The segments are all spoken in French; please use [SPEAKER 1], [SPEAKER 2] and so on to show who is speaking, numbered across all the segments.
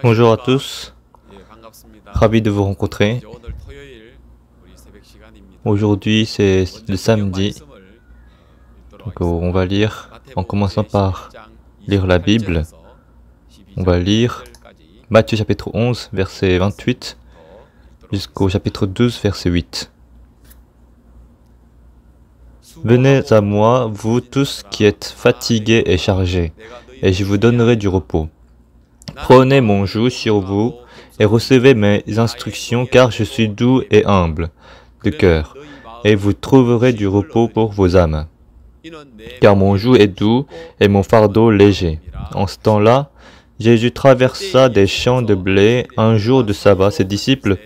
[SPEAKER 1] Bonjour à tous, ravi de vous rencontrer. Aujourd'hui c'est le samedi, donc on va lire, en commençant par lire la Bible, on va lire Matthieu chapitre 11, verset 28, jusqu'au chapitre 12, verset 8. Venez à moi, vous tous qui êtes fatigués et chargés, et je vous donnerai du repos. Prenez mon joug sur vous et recevez mes instructions, car je suis doux et humble de cœur, et vous trouverez du repos pour vos âmes. Car mon joug est doux et mon fardeau léger. En ce temps-là, Jésus traversa des champs de blé. Un jour de sabbat, ses disciples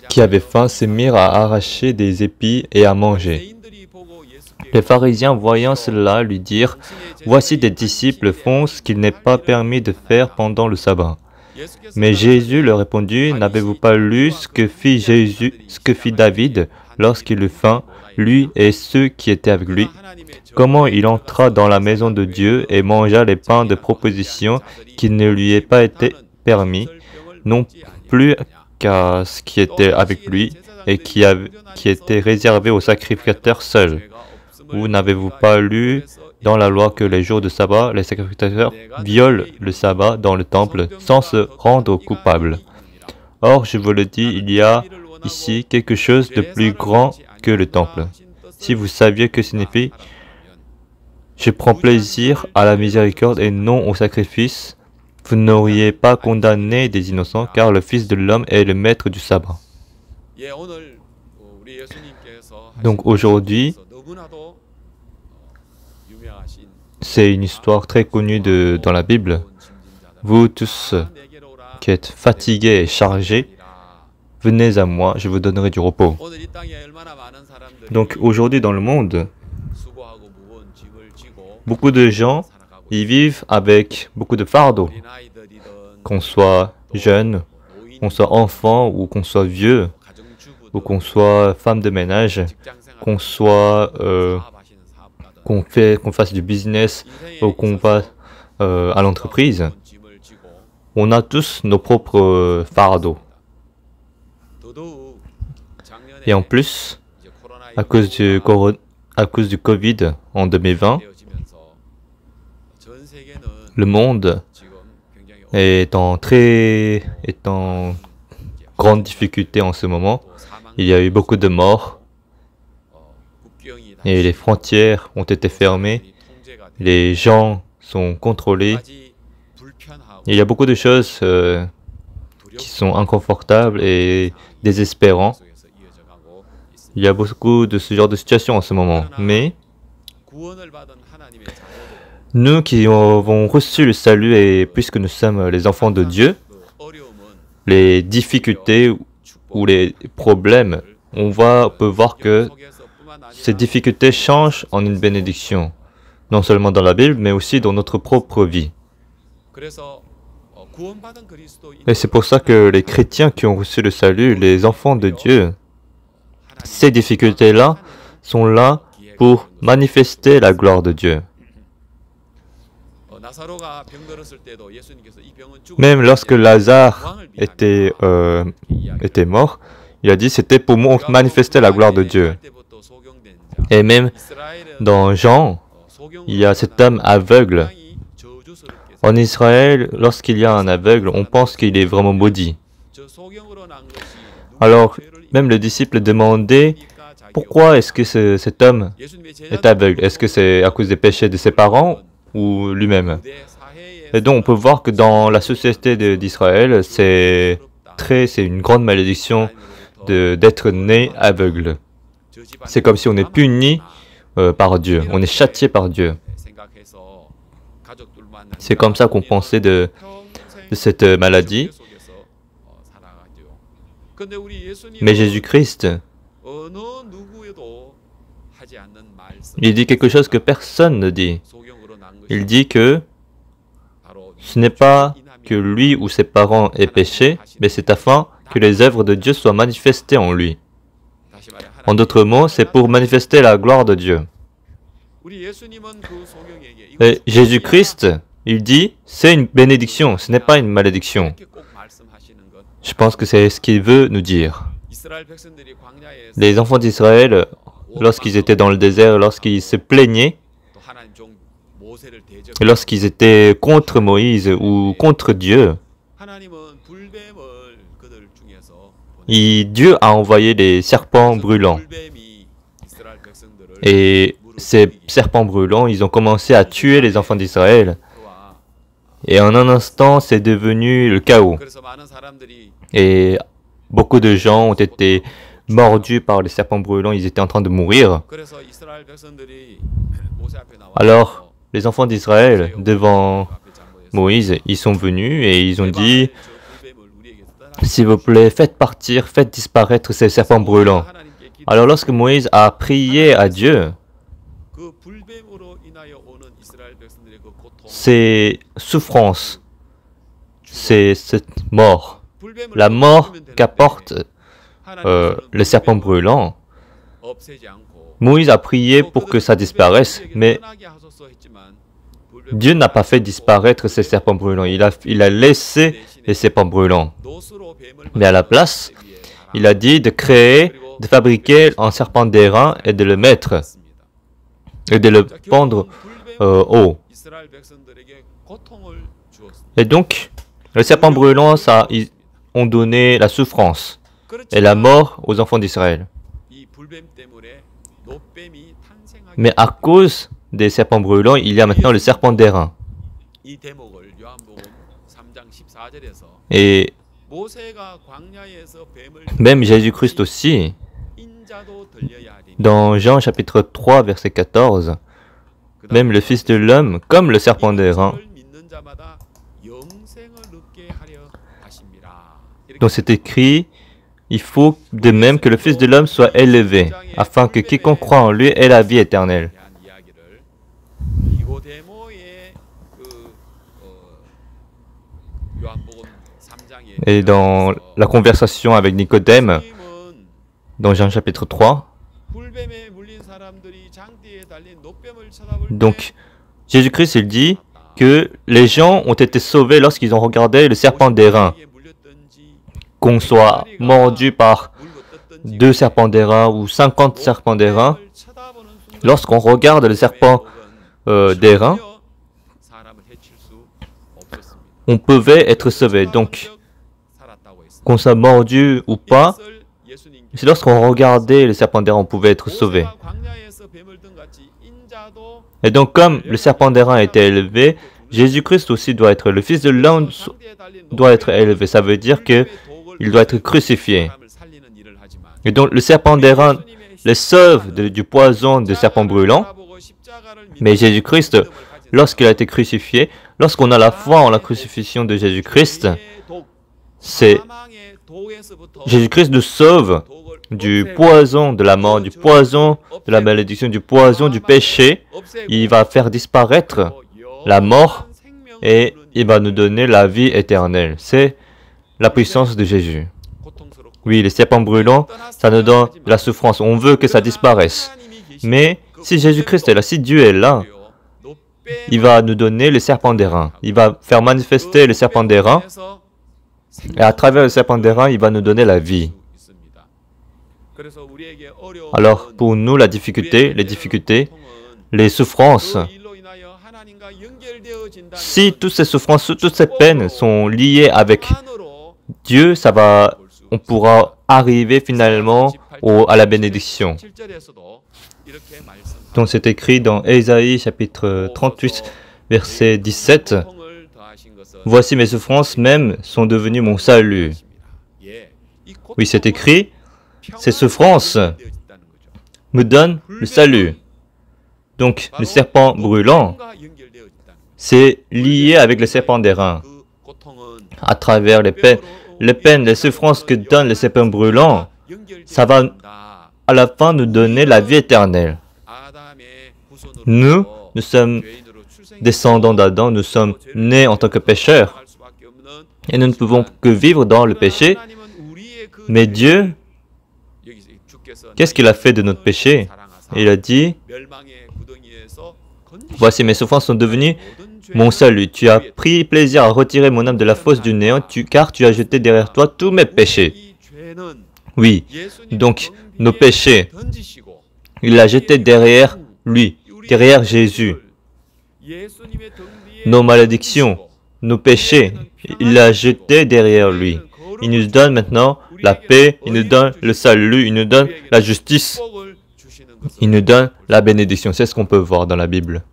[SPEAKER 1] qui avaient faim se mirent à arracher des épis et à manger. Les pharisiens, voyant cela, lui dirent, « Voici des disciples font ce qu'il n'est pas permis de faire pendant le sabbat. » Mais Jésus leur répondit, « N'avez-vous pas lu ce que fit David lorsqu'il eut faim, lui et ceux qui étaient avec lui? Comment il entra dans la maison de Dieu et mangea les pains de proposition qui ne lui aient pas été permis, non plus qu'à ce qui était avec lui et qui était réservé aux sacrificateurs seuls. Ou n'avez-vous pas lu dans la loi que les jours de sabbat, les sacrificateurs violent le sabbat dans le temple sans se rendre coupables? Or, je vous le dis, il y a ici quelque chose de plus grand que le temple. Si vous saviez que signifie « Je prends plaisir à la miséricorde et non au sacrifice », vous n'auriez pas condamné des innocents, car le Fils de l'homme est le maître du sabbat. Donc aujourd'hui, c'est une histoire très connue dans la Bible. Vous tous qui êtes fatigués et chargés, venez à moi, je vous donnerai du repos. Donc aujourd'hui dans le monde, beaucoup de gens y vivent avec beaucoup de fardeaux. Qu'on soit jeune, qu'on soit enfant ou qu'on soit vieux, ou qu'on soit femme de ménage, qu'on soit qu'on fasse du business ou qu'on va à l'entreprise, on a tous nos propres fardeaux. Et en plus, à cause du Covid en 2020, le monde est en grande difficulté en ce moment. Il y a eu beaucoup de morts et les frontières ont été fermées. Les gens sont contrôlés. Il y a beaucoup de choses qui sont inconfortables et désespérantes. Il y a beaucoup de ce genre de situation en ce moment. Mais nous qui avons reçu le salut et puisque nous sommes les enfants de Dieu, les difficultés ou les problèmes, on peut voir que ces difficultés changent en une bénédiction, non seulement dans la Bible, mais aussi dans notre propre vie. Et c'est pour ça que les chrétiens qui ont reçu le salut, les enfants de Dieu, ces difficultés-là sont là pour manifester la gloire de Dieu. Même lorsque Lazare était mort, il a dit c'était pour manifester la gloire de Dieu. Et même dans Jean, il y a cet homme aveugle. En Israël, lorsqu'il y a un aveugle, on pense qu'il est vraiment maudit. Alors, même le disciple demandait pourquoi est-ce que cet homme est aveugle? Est-ce que c'est à cause des péchés de ses parents ou lui-même? Et donc on peut voir que dans la société d'Israël, c'est une grande malédiction d'être né aveugle. C'est comme si on est puni par Dieu, on est châtié par Dieu. C'est comme ça qu'on pensait de cette maladie. Mais Jésus-Christ, il dit quelque chose que personne ne dit. Il dit que ce n'est pas que lui ou ses parents aient péché, mais c'est afin que les œuvres de Dieu soient manifestées en lui. En d'autres mots, c'est pour manifester la gloire de Dieu. Et Jésus-Christ, Il dit, c'est une bénédiction, ce n'est pas une malédiction. Je pense que c'est ce qu'il veut nous dire. Les enfants d'Israël, lorsqu'ils étaient dans le désert, lorsqu'ils se plaignaient, et lorsqu'ils étaient contre Moïse ou contre Dieu, Dieu a envoyé des serpents brûlants. Et ces serpents brûlants, ils ont commencé à tuer les enfants d'Israël. Et en un instant, c'est devenu le chaos. Et beaucoup de gens ont été mordus par les serpents brûlants, ils étaient en train de mourir. Alors, les enfants d'Israël, devant Moïse, ils sont venus et ils ont dit, « S'il vous plaît, faites partir, faites disparaître ces serpents brûlants. » Alors lorsque Moïse a prié à Dieu, ces souffrances, c'est cette mort, la mort qu'apporte le serpent brûlant, Moïse a prié pour que ça disparaisse, mais Dieu n'a pas fait disparaître ces serpents brûlants. Il a laissé les serpents brûlants. Mais à la place, il a dit de créer, de fabriquer un serpent d'airain et de le mettre, et de le pendre haut. Et donc, les serpents brûlants, ils ont donné la souffrance et la mort aux enfants d'Israël. Mais à cause des serpents brûlants, il y a maintenant le serpent d'airain. Et même Jésus-Christ aussi, dans Jean chapitre 3, verset 14, même le Fils de l'homme, comme le serpent d'airain, donc c'est écrit, il faut de même que le Fils de l'homme soit élevé, afin que quiconque croit en lui ait la vie éternelle. Et dans la conversation avec Nicodème, dans Jean chapitre 3, donc Jésus-Christ il dit que les gens ont été sauvés lorsqu'ils ont regardé le serpent d'airain. Qu'on soit mordu par 2 serpents d'airain ou 50 serpents d'airain, lorsqu'on regarde le serpent d'airain, on pouvait être sauvé. Donc, qu'on soit mordu ou pas, c'est lorsqu'on regardait le serpent d'airain, on pouvait être sauvé. Et donc, comme le serpent d'airain a été élevé, Jésus-Christ aussi doit être, le Fils de l'homme doit être élevé. Ça veut dire qu'il doit être crucifié. Et donc, le serpent d'airain les sauve du poison du serpent brûlant. Mais Jésus-Christ, lorsqu'il a été crucifié, lorsqu'on a la foi en la crucifixion de Jésus-Christ, Jésus-Christ nous sauve du poison de la mort, du poison de la malédiction, du poison du péché. Il va faire disparaître la mort et il va nous donner la vie éternelle. C'est la puissance de Jésus. Oui, les serpents brûlants, ça nous donne de la souffrance. On veut que ça disparaisse. Mais si Jésus-Christ est là, si Dieu est là, il va nous donner le serpent d'airain. Il va faire manifester le serpent d'airain. Et à travers le serpent d'airain, il va nous donner la vie. Alors, pour nous, les difficultés, les souffrances, si toutes ces souffrances, toutes ces peines sont liées avec Dieu, on pourra arriver finalement à la bénédiction. Donc c'est écrit dans Ésaïe chapitre 38, verset 17. « Voici mes souffrances même sont devenues mon salut. » Oui, c'est écrit, ces souffrances me donnent le salut. Donc le serpent brûlant, c'est lié avec le serpent d'airain. À travers les peines, les souffrances que donne le serpent brûlant, ça va à la fin nous donner la vie éternelle. Nous sommes descendants d'Adam, nous sommes nés en tant que pécheurs. Et nous ne pouvons que vivre dans le péché. Mais Dieu, qu'est-ce qu'il a fait de notre péché? Il a dit, « Voici mes souffrances sont devenues mon salut. Tu as pris plaisir à retirer mon âme de la fosse du néant, car tu as jeté derrière toi tous mes péchés. Oui, donc nos péchés, il l'a jeté derrière lui, derrière Jésus. Nos malédictions, nos péchés, il l'a jeté derrière lui. Il nous donne maintenant la paix, il nous donne le salut, il nous donne la justice, il nous donne la bénédiction. C'est ce qu'on peut voir dans la Bible.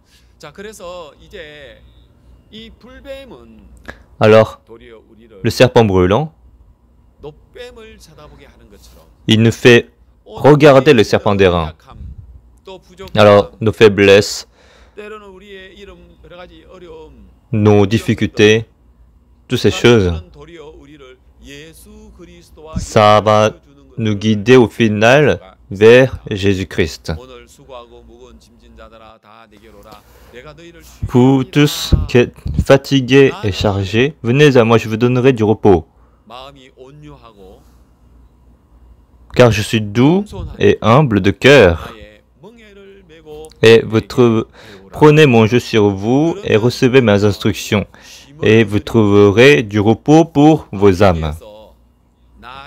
[SPEAKER 1] Alors, le serpent brûlant, il nous fait regarder le serpent d'airain. Alors, nos faiblesses, nos difficultés, toutes ces choses, ça va nous guider au final vers Jésus-Christ. Vous tous qui êtes fatigués et chargés, venez à moi, je vous donnerai du repos. Car je suis doux et humble de cœur. Et prenez mon joug sur vous et recevez mes instructions. Et vous trouverez du repos pour vos âmes.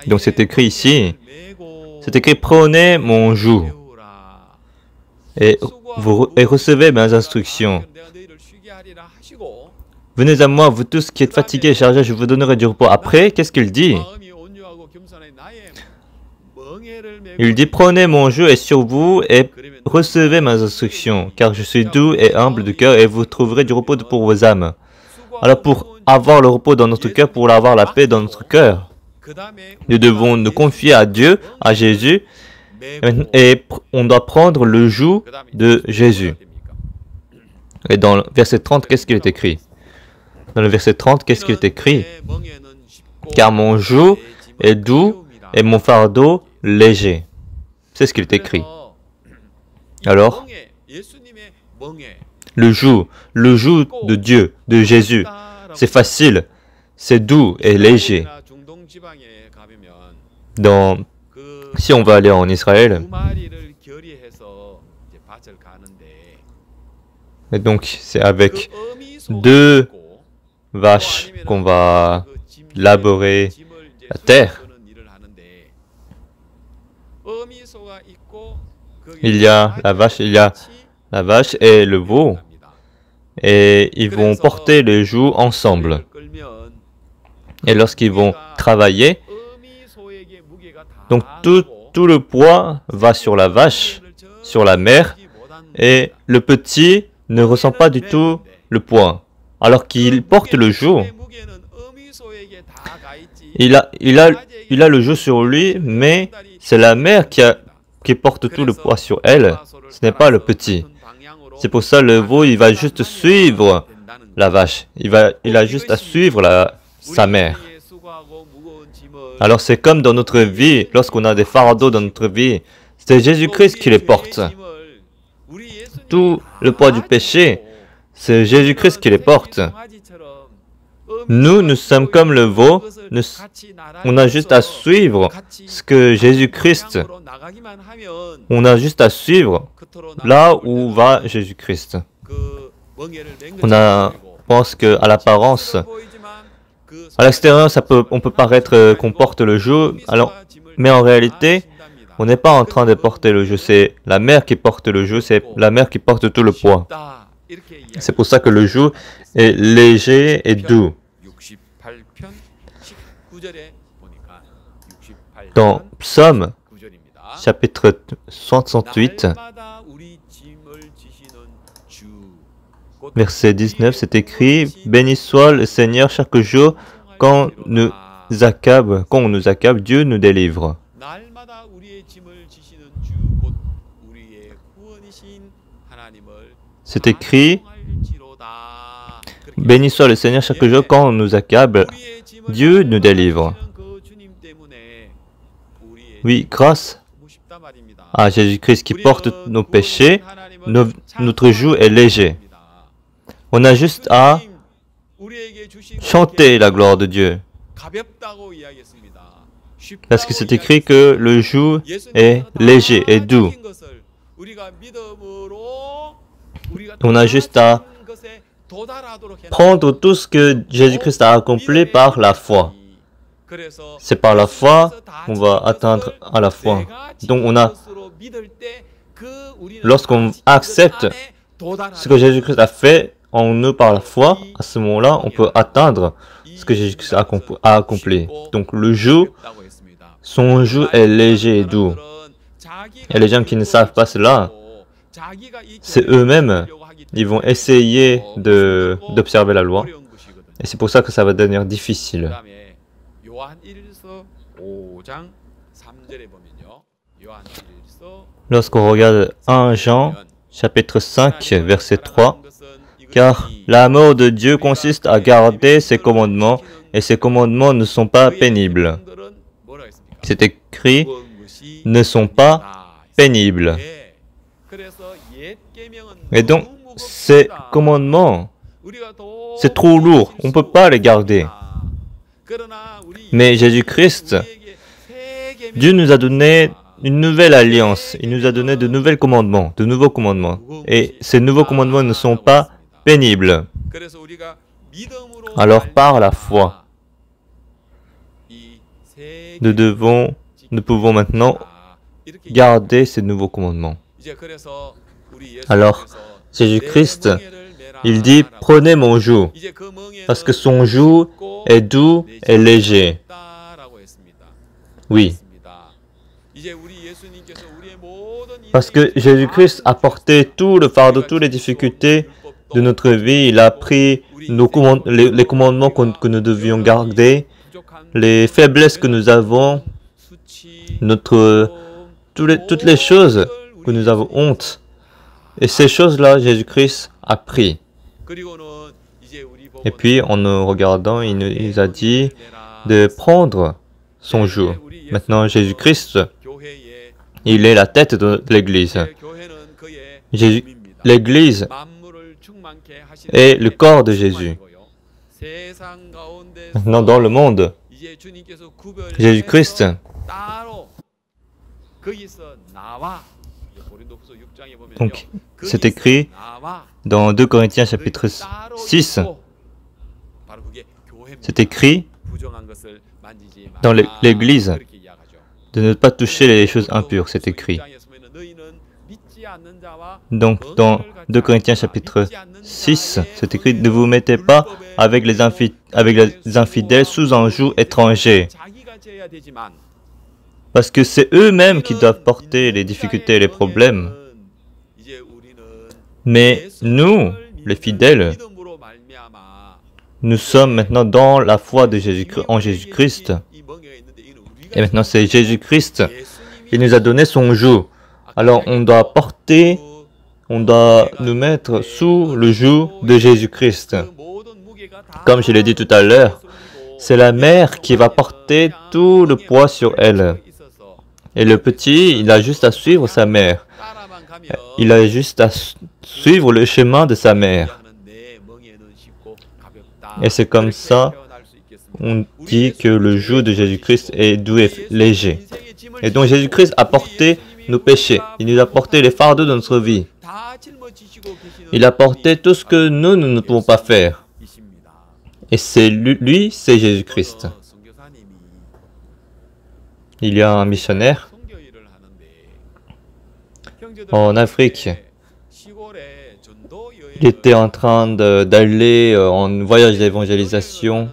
[SPEAKER 1] Donc c'est écrit ici, c'est écrit prenez mon joug et recevez mes instructions. Venez à moi, vous tous qui êtes fatigués et chargés, je vous donnerai du repos. Après, qu'est-ce qu'il dit? Il dit prenez mon joug et sur vous et recevez mes instructions, car je suis doux et humble de cœur et vous trouverez du repos pour vos âmes. Alors pour avoir le repos dans notre cœur, pour avoir la paix dans notre cœur, nous devons nous confier à Dieu, à Jésus, et on doit prendre le joug de Jésus. Et dans le verset 30, qu'est-ce qu'il est écrit? Dans le verset 30, qu'est-ce qu'il est écrit? Car mon joug est doux et mon fardeau léger. C'est ce qu'il est écrit. Alors, le joug de Dieu, de Jésus, c'est facile, c'est doux et léger. Si on va aller en Israël, et donc c'est avec 2 vaches qu'on va labourer la terre. Il y a la vache et le veau, et ils vont porter le joug ensemble. Et lorsqu'ils vont travailler, donc tout le poids va sur la vache, sur la mère, et le petit ne ressent pas du tout le poids. Alors qu'il porte le joug, il a le joug sur lui, mais c'est la mère qui porte tout le poids sur elle, ce n'est pas le petit. C'est pour ça le veau, il va juste suivre la vache, il a juste à suivre sa mère. Alors c'est comme dans notre vie, lorsqu'on a des fardeaux dans notre vie, c'est Jésus-Christ qui les porte. Tout le poids du péché, c'est Jésus-Christ qui les porte. Nous sommes comme le veau, on a juste à suivre ce que Jésus-Christ, on a juste à suivre là où va Jésus-Christ. On pense qu'à l'apparence, à l'extérieur, on peut paraître qu'on porte le joug, mais en réalité, on n'est pas en train de porter le joug, c'est la mère qui porte le joug, c'est la mère qui porte tout le poids. C'est pour ça que le joug est léger et doux. Dans Psaume, chapitre 68, verset 19, c'est écrit « Béni soit le Seigneur chaque jour, quand on nous accable, Dieu nous délivre. » C'est écrit « Béni soit le Seigneur chaque jour, quand on nous accable, Dieu nous délivre. » Oui, grâce à Jésus-Christ qui porte nos péchés, notre joug est léger. On a juste à chanter la gloire de Dieu. Parce que c'est écrit que le joug est léger et doux. On a juste à prendre tout ce que Jésus-Christ a accompli par la foi. C'est par la foi qu'on va atteindre à la foi. Donc lorsqu'on accepte ce que Jésus-Christ a fait en nous par la foi, à ce moment-là, on peut atteindre ce que Jésus-Christ a accompli. Donc le joug, son joug est léger et doux. Et les gens qui ne savent pas cela, c'est eux-mêmes, ils vont essayer d'observer la loi. Et c'est pour ça que ça va devenir difficile. Lorsqu'on regarde 1 Jean, chapitre 5, verset 3, « Car l'amour de Dieu consiste à garder ses commandements, et ses commandements ne sont pas pénibles. » C'est écrit, « ne sont pas pénibles. » Et donc, ces commandements, c'est trop lourd, on ne peut pas les garder. Mais Jésus-Christ, Dieu nous a donné une nouvelle alliance, il nous a donné de nouveaux commandements. Et ces nouveaux commandements ne sont pas pénibles. Alors par la foi, nous pouvons maintenant garder ces nouveaux commandements. Alors, Jésus-Christ, il dit, « Prenez mon joug », parce que son joug est doux et léger. Oui. Parce que Jésus-Christ a porté tout le fardeau, toutes les difficultés de notre vie. Il a pris les commandements que nous devions garder, les faiblesses que nous avons, toutes les choses que nous avons honte. Et ces choses-là, Jésus-Christ a pris. Et puis, en nous regardant, il nous a dit de prendre son joug. Maintenant, Jésus-Christ, il est la tête de l'Église. L'Église est le corps de Jésus. Maintenant, dans le monde, Jésus-Christ, donc, c'est écrit dans 2 Corinthiens chapitre 6, c'est écrit dans l'Église de ne pas toucher les choses impures, c'est écrit. Donc, dans 2 Corinthiens chapitre 6, c'est écrit, ne vous mettez pas avec les infidèles sous un joug étranger. Parce que c'est eux-mêmes qui doivent porter les difficultés et les problèmes. Mais nous, les fidèles, nous sommes maintenant dans la foi de en Jésus-Christ. Et maintenant, c'est Jésus-Christ qui nous a donné son joug. Alors, on doit nous mettre sous le joug de Jésus-Christ. Comme je l'ai dit tout à l'heure, c'est la mère qui va porter tout le poids sur elle. Et le petit, il a juste à suivre sa mère. Il a juste à suivre le chemin de sa mère. Et c'est comme ça, on dit que le joug de Jésus-Christ est doux et léger. Et donc Jésus-Christ a porté nos péchés. Il nous a porté les fardeaux de notre vie. Il a porté tout ce que nous ne pouvons pas faire. Et c'est lui, c'est Jésus-Christ. Il y a un missionnaire en Afrique. Il était en train d'aller en voyage d'évangélisation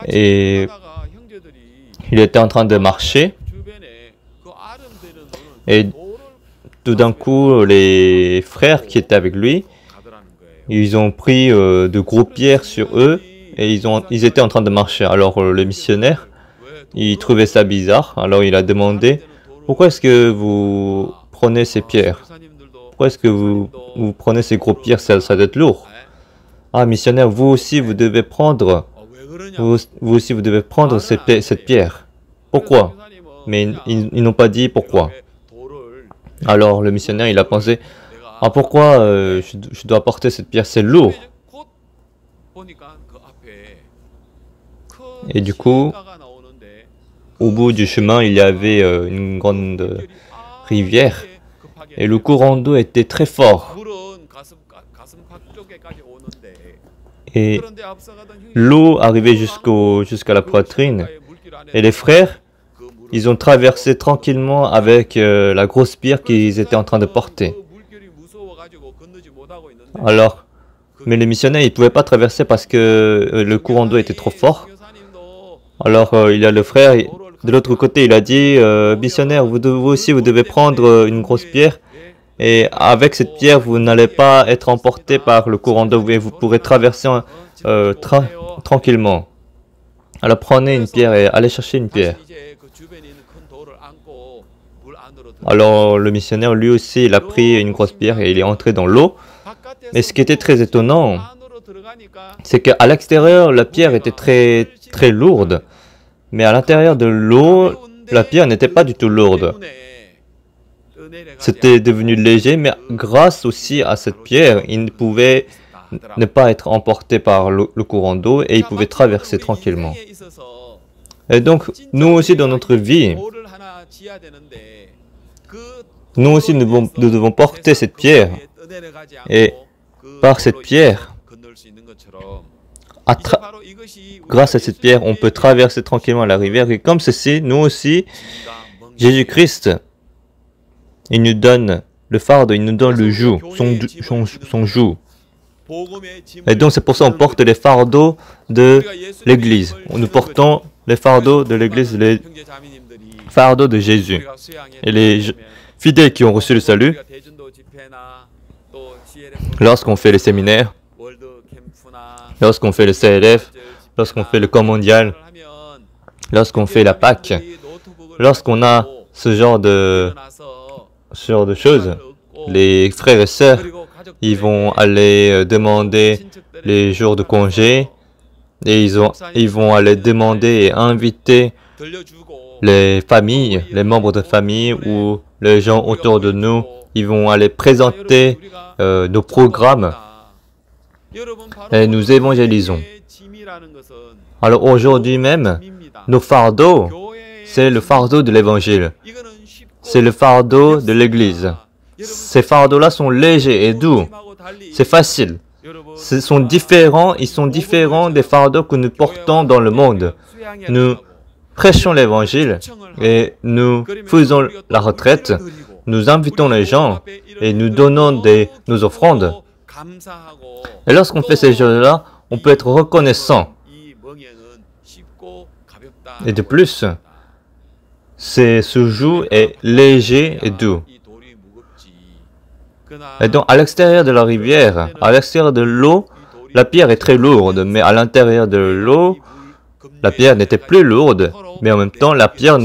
[SPEAKER 1] et il était en train de marcher et tout d'un coup les frères qui étaient avec lui, ils ont pris de gros pierres sur eux et ils étaient en train de marcher. Alors le missionnaire, il trouvait ça bizarre, alors il a demandé « Pourquoi est-ce que vous prenez ces pierres? Pourquoi est-ce que vous prenez ces gros pierres? Ça doit être lourd. » « Ah, missionnaire, vous aussi vous devez prendre cette pierre. » Pourquoi? Mais ils n'ont pas dit pourquoi. Alors le missionnaire, il a pensé « Ah, pourquoi je dois porter cette pierre? C'est lourd. » Et du coup, au bout du chemin, il y avait une grande rivière et le courant d'eau était très fort. Et l'eau arrivait jusqu'à la poitrine. Et les frères, ils ont traversé tranquillement avec la grosse pierre qu'ils étaient en train de porter. Alors, mais les missionnaires, ils ne pouvaient pas traverser parce que le courant d'eau était trop fort. Alors, il y a le frère, de l'autre côté, il a dit, missionnaire, vous aussi, vous devez prendre une grosse pierre. Et avec cette pierre, vous n'allez pas être emporté par le courant d'eau et vous pourrez traverser tranquillement. Alors, prenez une pierre et allez chercher une pierre. Alors, le missionnaire, lui aussi, il a pris une grosse pierre et il est entré dans l'eau. Mais ce qui était très étonnant, c'est qu'à l'extérieur, la pierre était très lourde. Mais à l'intérieur de l'eau, la pierre n'était pas du tout lourde. C'était devenu léger, mais grâce aussi à cette pierre, il pouvait ne pas être emporté par le courant d'eau et il pouvait traverser tranquillement. Et donc, nous aussi dans notre vie, nous aussi nous devons porter cette pierre. Et par cette pierre, grâce à cette pierre, on peut traverser tranquillement la rivière. Et comme ceci, nous aussi, Jésus-Christ, il nous donne le fardeau, il nous donne le joug, son joug. Et donc c'est pour ça qu'on porte les fardeaux de l'Église. Nous portons les fardeaux de l'Église, les fardeaux de Jésus. Et les fidèles qui ont reçu le salut, lorsqu'on fait les séminaires, lorsqu'on fait le CLF, lorsqu'on fait le camp mondial, lorsqu'on fait la Pâque, lorsqu'on a ce genre de choses, les frères et sœurs, ils vont aller demander les jours de congé et ils vont aller demander et inviter les familles, les membres de famille ou les gens autour de nous. Ils vont aller présenter nos programmes et nous évangélisons. Alors aujourd'hui même, nos fardeaux, c'est le fardeau de l'évangile. C'est le fardeau de l'Église. Ces fardeaux-là sont légers et doux. C'est facile. Ils sont différents des fardeaux que nous portons dans le monde. Nous prêchons l'Évangile et nous faisons la retraite. Nous invitons les gens et nous donnons nos offrandes. Et lorsqu'on fait ces choses-là, on peut être reconnaissant. Et de plus, ce joug est léger et doux. Et donc, à l'extérieur de la rivière, à l'extérieur de l'eau, la pierre est très lourde, mais à l'intérieur de l'eau, la pierre n'était plus lourde, mais en même temps, la pierre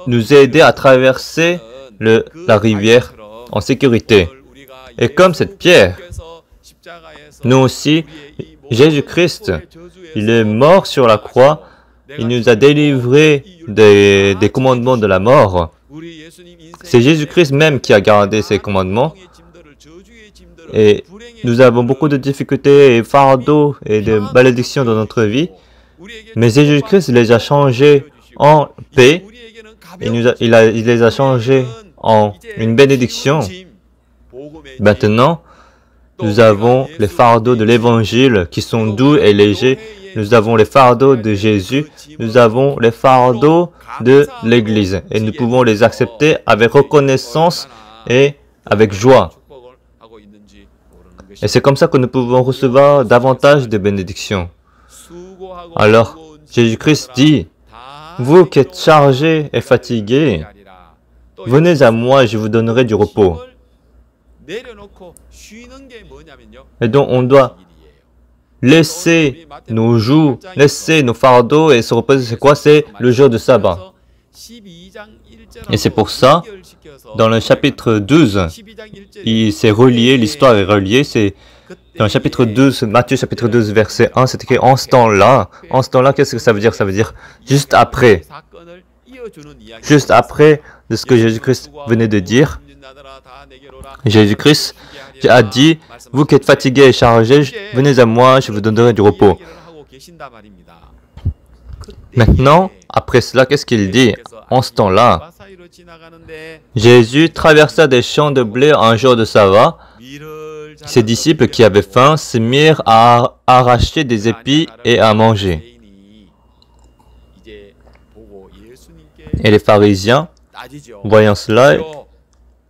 [SPEAKER 1] nous aidait à traverser la rivière en sécurité. Et comme cette pierre, nous aussi, Jésus-Christ, il est mort sur la croix, il nous a délivrés des commandements de la mort. C'est Jésus-Christ même qui a gardé ces commandements. Et nous avons beaucoup de difficultés et fardeaux et de malédictions dans notre vie. Mais Jésus-Christ les a changés en paix. Il les a changés en une bénédiction. Maintenant, nous avons les fardeaux de l'Évangile qui sont doux et légers. Nous avons les fardeaux de Jésus. Nous avons les fardeaux de l'Église. Et nous pouvons les accepter avec reconnaissance et avec joie. Et c'est comme ça que nous pouvons recevoir davantage de bénédictions. Alors, Jésus-Christ dit, « Vous qui êtes chargés et fatigués, venez à moi et je vous donnerai du repos. » Et donc, on doit laisser nos jougs, laisser nos fardeaux et se reposer. C'est quoi? C'est le jour de sabbat. Et c'est pour ça, dans le chapitre 12, il s'est relié, l'histoire est reliée, c'est dans le chapitre 12, Matthieu chapitre 12, verset 1, c'est écrit « En ce temps-là ». En ce temps-là, qu'est-ce que ça veut dire? Ça veut dire juste après. Juste après de ce que Jésus-Christ venait de dire. Jésus-Christ a dit « Vous qui êtes fatigués et chargés, venez à moi, je vous donnerai du repos. » Maintenant, après cela, qu'est-ce qu'il dit? En ce temps-là, Jésus traversa des champs de blé un jour de sabbat Ses disciples qui avaient faim se mirent à arracher des épis et à manger. Et les pharisiens, voyant cela,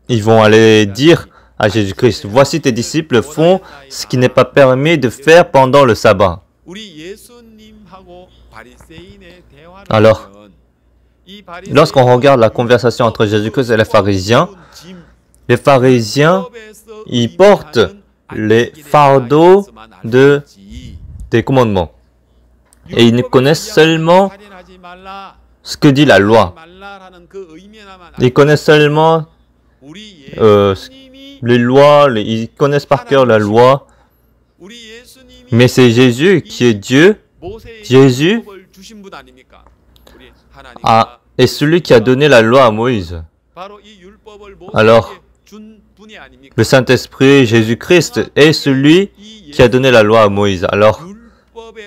[SPEAKER 1] ils vont aller dire à Jésus-Christ, « Voici tes disciples font ce qui n'est pas permis de faire pendant le sabbat. » Alors, lorsqu'on regarde la conversation entre Jésus-Christ et les pharisiens, ils portent les fardeaux des commandements. Et ils ne connaissent seulement ce que dit la loi. Ils connaissent seulement les lois, ils connaissent par cœur la loi. Mais c'est Jésus qui est Dieu. Jésus est celui qui a donné la loi à Moïse. Alors, le Saint-Esprit, Jésus-Christ, est celui qui a donné la loi à Moïse. Alors,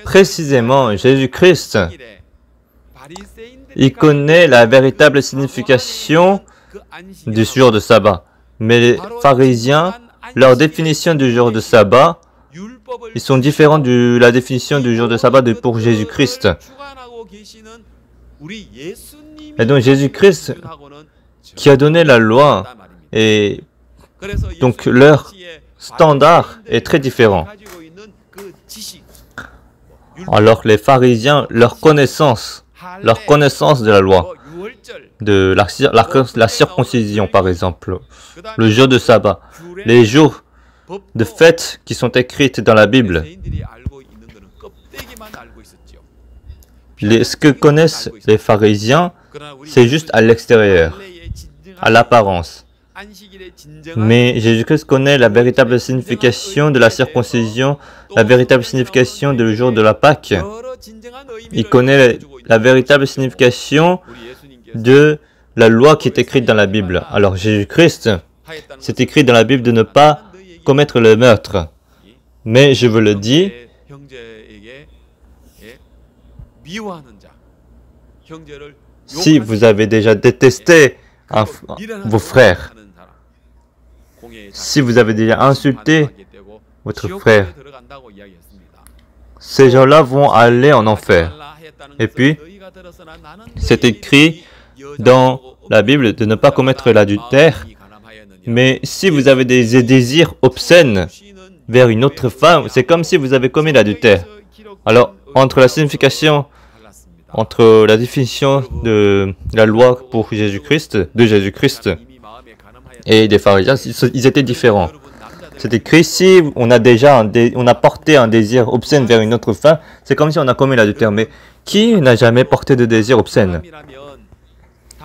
[SPEAKER 1] précisément, Jésus-Christ, il connaît la véritable signification du jour de sabbat. Mais les pharisiens, leur définition du jour de sabbat, ils sont différents de la définition du jour de sabbat pour Jésus-Christ. Et donc Jésus-Christ, qui a donné la loi, et donc leur standard est très différent. Alors les pharisiens, leur connaissance de la loi, de la circoncision par exemple, le jour de sabbat, les jours de fêtes qui sont écrites dans la Bible, ce que connaissent les pharisiens, c'est juste à l'extérieur, à l'apparence. Mais Jésus-Christ connaît la véritable signification de la circoncision, la véritable signification du jour de la Pâque. Il connaît la véritable signification de la loi qui est écrite dans la Bible. Alors Jésus-Christ, c'est écrit dans la Bible de ne pas commettre le meurtre. Mais je vous le dis, si vous avez déjà détesté vos frères, si vous avez déjà insulté votre frère, ces gens-là vont aller en enfer. Et puis, c'est écrit dans la Bible de ne pas commettre l'adultère, mais si vous avez des désirs obscènes vers une autre femme, c'est comme si vous avez commis l'adultère. Alors, entre la définition de la loi pour Jésus-Christ, et des pharisiens, ils étaient différents. C'est écrit, si on a porté un désir obscène vers une autre femme, c'est comme si on a commis l'adultère. Mais qui n'a jamais porté de désir obscène?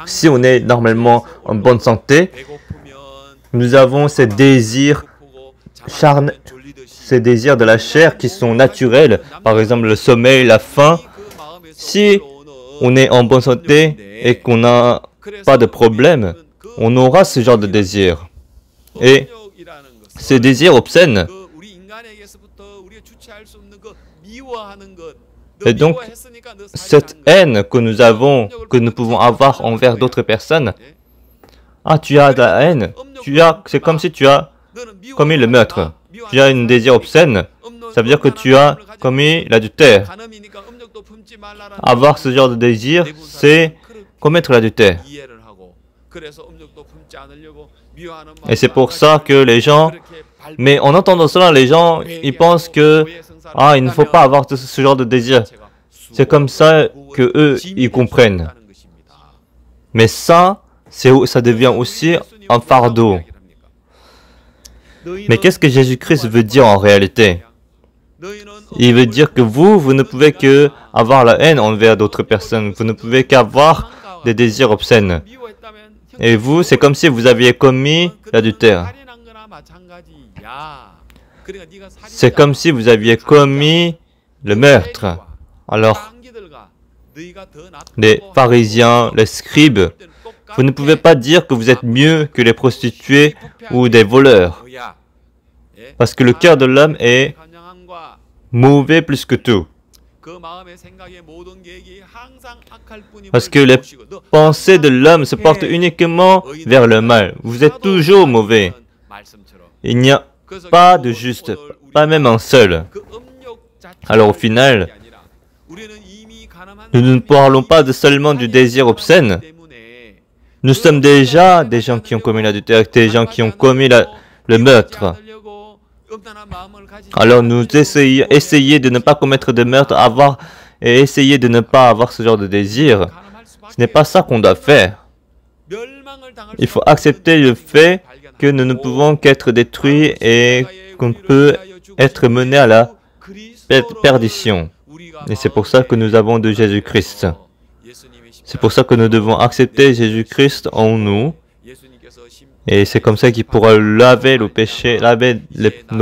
[SPEAKER 1] Si on est normalement en bonne santé, nous avons ces désirs de la chair qui sont naturels, par exemple le sommeil, la faim. Si on est en bonne santé et qu'on n'a pas de problème, on aura ce genre de désir. Et ces désirs obscènes, et donc cette haine que nous pouvons avoir envers d'autres personnes, tu as de la haine, c'est comme si tu as commis le meurtre. Tu as un désir obscène, ça veut dire que tu as commis l'adultère. Avoir ce genre de désir, c'est commettre l'adultère. Et c'est pour ça que les gens, mais en entendant cela, les gens, ils pensent que il ne faut pas avoir ce genre de désir. C'est comme ça que eux, ils comprennent. Mais ça devient aussi un fardeau. Mais qu'est-ce que Jésus-Christ veut dire en réalité? Il veut dire que vous ne pouvez que avoir la haine envers d'autres personnes. Vous ne pouvez qu'avoir des désirs obscènes. Et vous, c'est comme si vous aviez commis l'adultère. C'est comme si vous aviez commis le meurtre. Alors, les pharisiens, les scribes, vous ne pouvez pas dire que vous êtes mieux que les prostituées ou des voleurs. Parce que le cœur de l'homme est mauvais plus que tout. Parce que les pensées de l'homme se portent uniquement vers le mal. Vous êtes toujours mauvais. Il n'y a pas de juste, pas même un seul. Alors au final, nous ne parlons pas seulement du désir obscène. Nous sommes déjà des gens qui ont commis l'adultère, des gens qui ont commis le meurtre. Alors nous essayons de ne pas commettre de meurtre, et essayer de ne pas avoir ce genre de désir. Ce n'est pas ça qu'on doit faire. Il faut accepter le fait que nous ne pouvons qu'être détruits et qu'on peut être mené à la perdition. Et c'est pour ça que nous avons de Jésus-Christ. C'est pour ça que nous devons accepter Jésus-Christ en nous. Et c'est comme ça qu'il pourra laver nos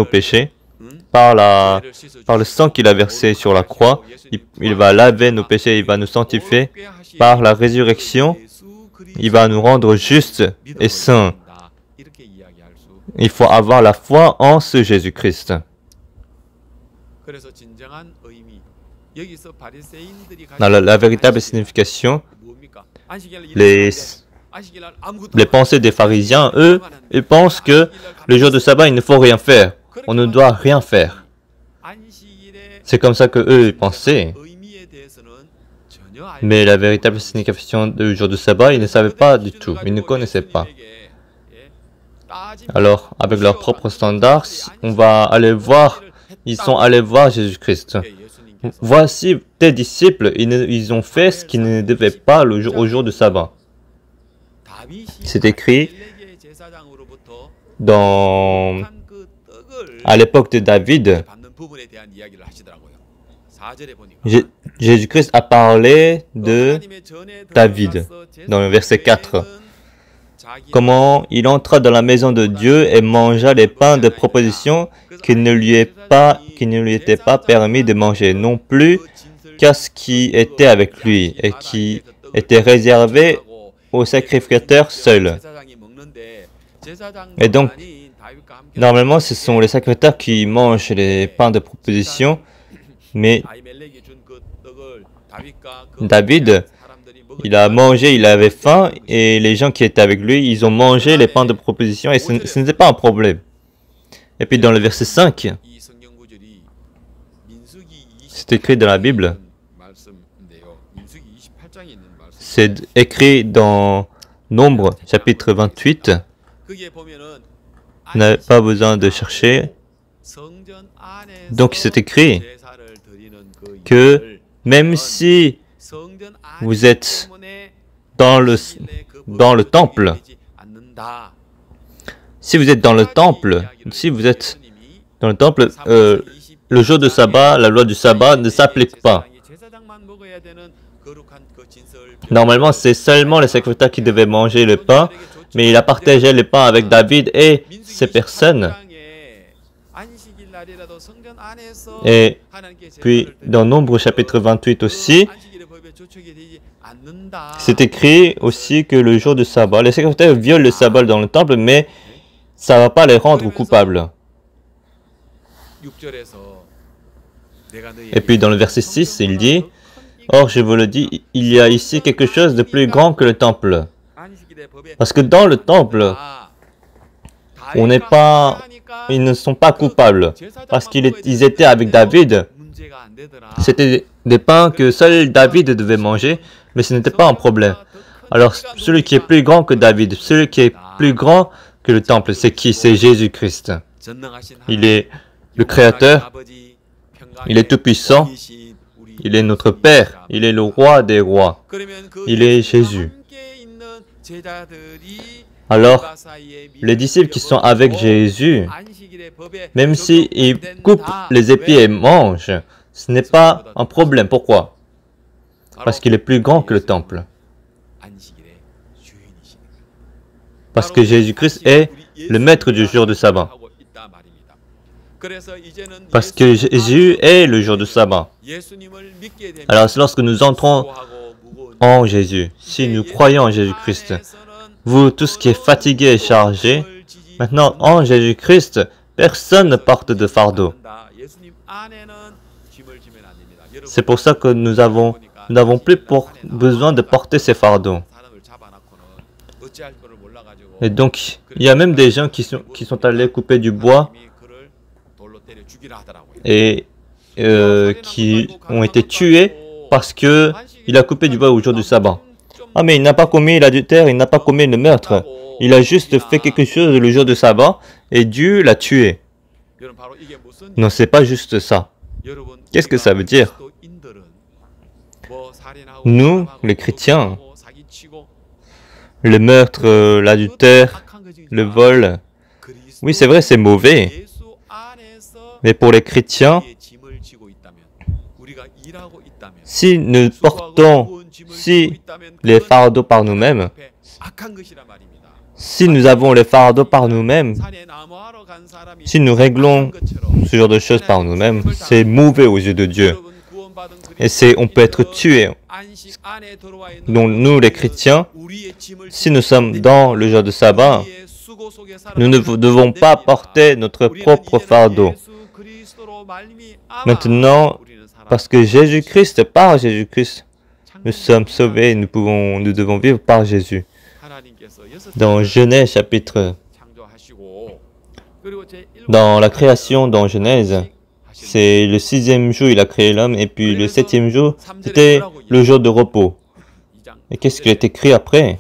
[SPEAKER 1] péchés par le sang qu'il a versé sur la croix. Il va laver nos péchés, il va nous sanctifier. Par la résurrection, il va nous rendre justes et saints. Il faut avoir la foi en ce Jésus-Christ. Dans la véritable signification, les pensées des pharisiens, eux, ils pensent que le jour de sabbat, il ne faut rien faire. On ne doit rien faire. C'est comme ça que eux ils pensaient. Mais la véritable signification du jour de sabbat, ils ne savaient pas du tout. Ils ne connaissaient pas. Alors, avec leurs propres standards, on va aller voir, ils sont allés voir Jésus-Christ. Voici tes disciples, ils ont fait ce qu'ils ne devaient pas au jour de sabbat. C'est écrit à l'époque de David. Jésus-Christ a parlé de David dans le verset 4. Comment il entra dans la maison de Dieu et mangea les pains de proposition qu'il ne lui était pas permis de manger, non plus qu'à ce qui était avec lui et qui était réservé aux sacrificateurs seuls. Et donc, normalement, ce sont les sacrificateurs qui mangent les pains de proposition, mais David, il a mangé, il avait faim, et les gens qui étaient avec lui, ils ont mangé les pains de proposition, et ce n'était pas un problème. Et puis dans le verset 5, c'est écrit dans la Bible, c'est écrit dans Nombre, chapitre 28, vous n'avez pas besoin de chercher. Donc c'est écrit que même si vous êtes dans le temple, le jour de sabbat, la loi du sabbat ne s'applique pas. Normalement, c'est seulement les sacrificateurs qui devaient manger le pain, mais il a partagé le pain avec David et ces personnes. Et puis, dans Nombre chapitre 28 aussi, c'est écrit aussi que le jour de sabbat, les sacrificateurs violent le sabbat dans le temple, mais ça ne va pas les rendre coupables. Et puis dans le verset 6, il dit, « Or, je vous le dis, il y a ici quelque chose de plus grand que le temple. » Parce que dans le temple, ils ne sont pas coupables. Parce qu'ils étaient avec David. C'était des pains que seul David devait manger, mais ce n'était pas un problème. Alors, celui qui est plus grand que David, celui qui est plus grand que le temple, c'est qui? C'est Jésus-Christ. Il est le Créateur, il est tout-puissant, il est notre Père, il est le roi des rois, il est Jésus. Alors, les disciples qui sont avec Jésus, même s'ils coupent les épis et mangent, ce n'est pas un problème. Pourquoi? Parce qu'il est plus grand que le temple. Parce que Jésus-Christ est le maître du jour de sabbat. Parce que Jésus est le jour de sabbat. Alors, lorsque nous entrons en Jésus, si nous croyons en Jésus-Christ, vous, tous qui êtes fatigués et chargés, maintenant, en Jésus-Christ, personne ne porte de fardeau. C'est pour ça que nous n'avons plus besoin de porter ces fardeaux. Et donc, il y a même des gens qui sont allés couper du bois et qui ont été tués parce que il a coupé du bois au jour du sabbat. Ah, mais il n'a pas commis l'adultère, il n'a pas commis le meurtre. Il a juste fait quelque chose le jour du sabbat et Dieu l'a tué. Non, c'est pas juste ça. Qu'est-ce que ça veut dire? Nous, les chrétiens, le meurtre, l'adultère, le vol, oui, c'est vrai, c'est mauvais. Mais pour les chrétiens, si nous portons les fardeaux par nous-mêmes, si nous avons les fardeaux par nous-mêmes, si nous réglons ce genre de choses par nous-mêmes, c'est mauvais aux yeux de Dieu. Et on peut être tué. Donc nous, les chrétiens, si nous sommes dans le jour de sabbat, nous ne devons pas porter notre propre fardeau. Maintenant, parce que Jésus-Christ, par Jésus-Christ, nous sommes sauvés, nous devons vivre par Jésus. Dans Genèse chapitre, dans la création dans Genèse, c'est le 6e jour, il a créé l'homme, et puis le 7e jour, c'était le jour de repos. Et qu'est-ce qui est écrit après?